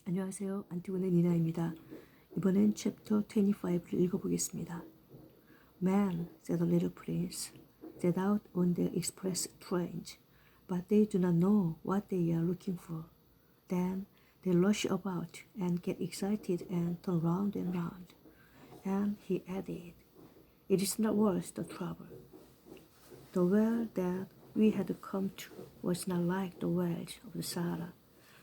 안녕하세요. 안티고네 니나입니다. 이번엔 챕터 25를 읽어보겠습니다. Man, said the little prince, set out on their express trains, but they do not know what they are looking for. Then they rush about and get excited and turn round and round. And he added, it is not worth the trouble. The well that we had come to was not like the wells of the Sahara.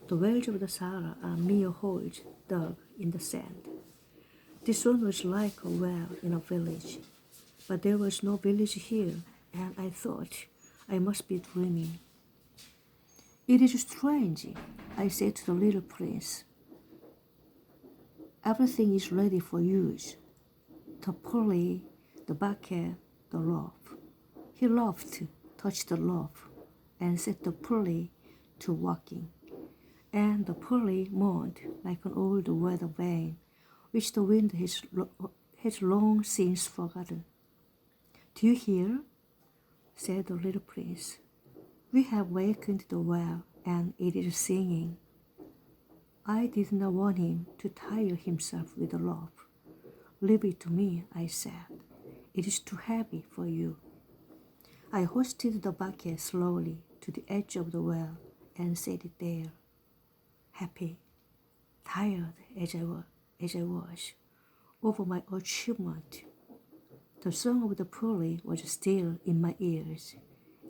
The wells of the Sahara are mere holes dug in the sand. This one was like a well in a village, but there was no village here, and I thought I must be dreaming. It is strange, I said to the little prince. Everything is ready for use. The pulley, the bucket, the rope. He laughed, touched the rope, and set the pulley to working. And the pulley moaned like an old weather vane, which the wind has long since forgotten. Do you hear? Said the little prince. We have wakened the well, and it is singing. I did not want him to tire himself with the rope. Leave it to me, I said. It is too heavy for you. I hoisted the bucket slowly to the edge of the well and set it there. Happy, tired as I was, over my achievement. The song of the pulley was still in my ears,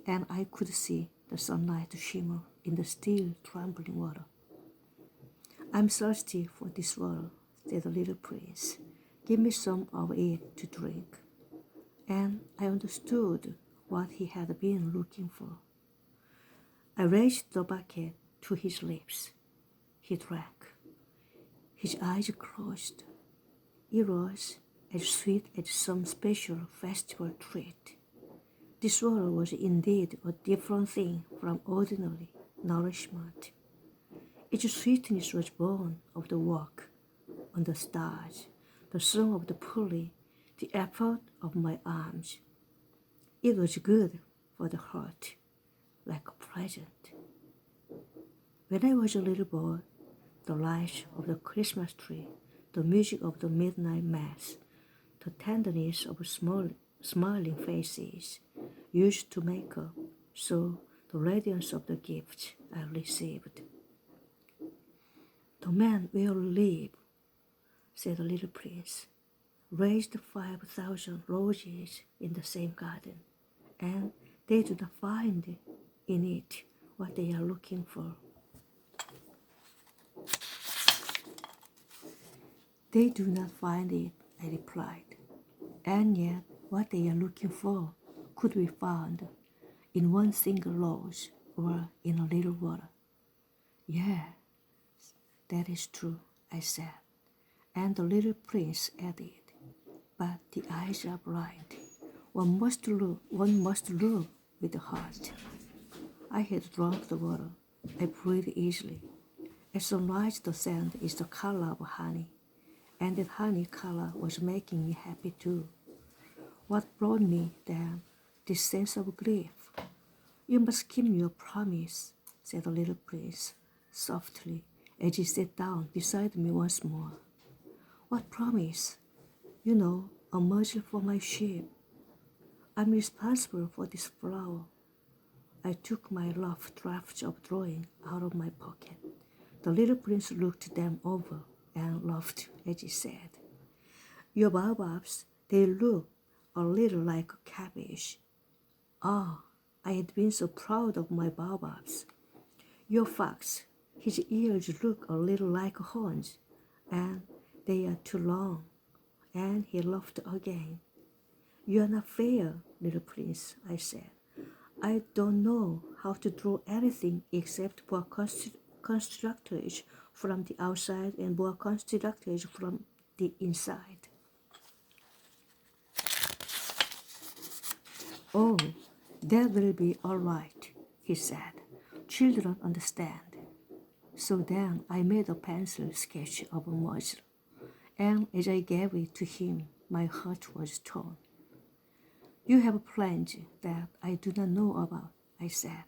and I could see the sunlight shimmer in the still trembling water. I'm thirsty for this water, said the little prince. Give me some of it to drink. And I understood what he had been looking for. I raised the bucket to his lips. He drank. His eyes closed. It was as sweet as some special festival treat. This water was indeed a different thing from ordinary nourishment. Its sweetness was born of the work on the stars, the song of the pulley, the effort of my arms. It was good for the heart, like a present. When I was a little boy, the lights of the Christmas tree, the music of the midnight mass, the tenderness of smiling faces used to make up so the radiance of the gifts I received. The man will live, said the little prince, raised 5,000 roses in the same garden, and they do not find in it what they are looking for. They do not find it, I replied, and yet what they are looking for could be found in one single rose or in a little water. Yes, that is true, I said, and the little prince added, but the eyes are blind. One must look with the heart. I had drunk the water. I breathed easily. At sunrise, the sand is the color of honey, and that honey color was making me happy too. What brought me then? This sense of grief. You must keep your promise, said the little prince softly as he sat down beside me once more. What promise? You know, a muzzle for my sheep. I'm responsible for this flower. I took my rough drafts of drawing out of my pocket. The little prince looked them over and laughed as he said, your baobabs, they look a little like a cabbage. Ah, I had been so proud of my baobabs. Your fox, his ears look a little like horns, and they are too long. And he laughed again. You are not fair, little prince, I said. I don't know how to draw anything except boa constrictors from the outside and boa constrictors from the inside. Oh, that will be all right, he said. Children understand. So then I made a pencil sketch of a muzzle, and as I gave it to him, my heart was torn. You have plans that I do not know about, I said,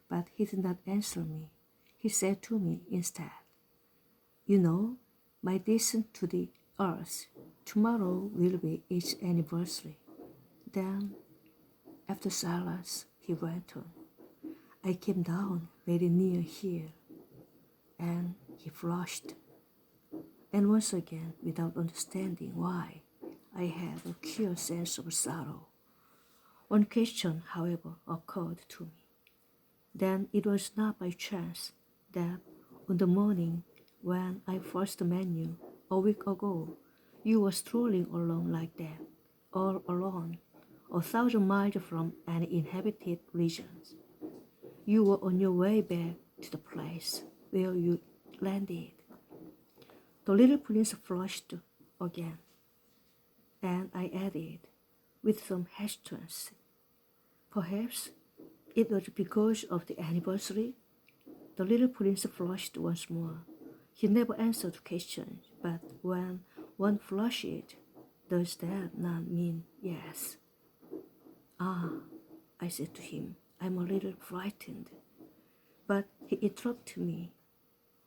but he did not answer me. He said to me instead, You know, my descent to the earth. Tomorrow will be its anniversary. Then, after silence, he went on. I came down very near here, and he flushed. And once again, without understanding why, I had a curious sense of sorrow. One question, however, occurred to me. Then it was not by chance that on the morning when I first met you, a week ago, you were strolling along like that, all alone, 1,000 miles from any inhabited regions. You were on your way back to the place where you landed. The little prince flushed again, and I added, with some hesitancy, perhaps it was because of the anniversary. The little prince flushed once more. He never answered questions, but when one flushes, does that not mean yes? Ah, I said to him, I'm a little frightened. But he interrupted me.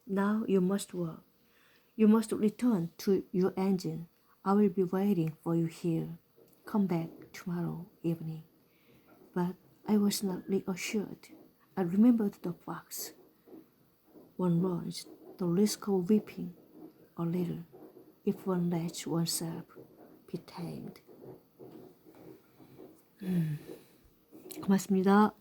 Now you must work. You must return to your engine. I will be waiting for you here. Come back tomorrow evening. But I was not reassured. I remembered the fox. One runs the risk of weeping a little if one lets oneself be tamed. 고맙습니다.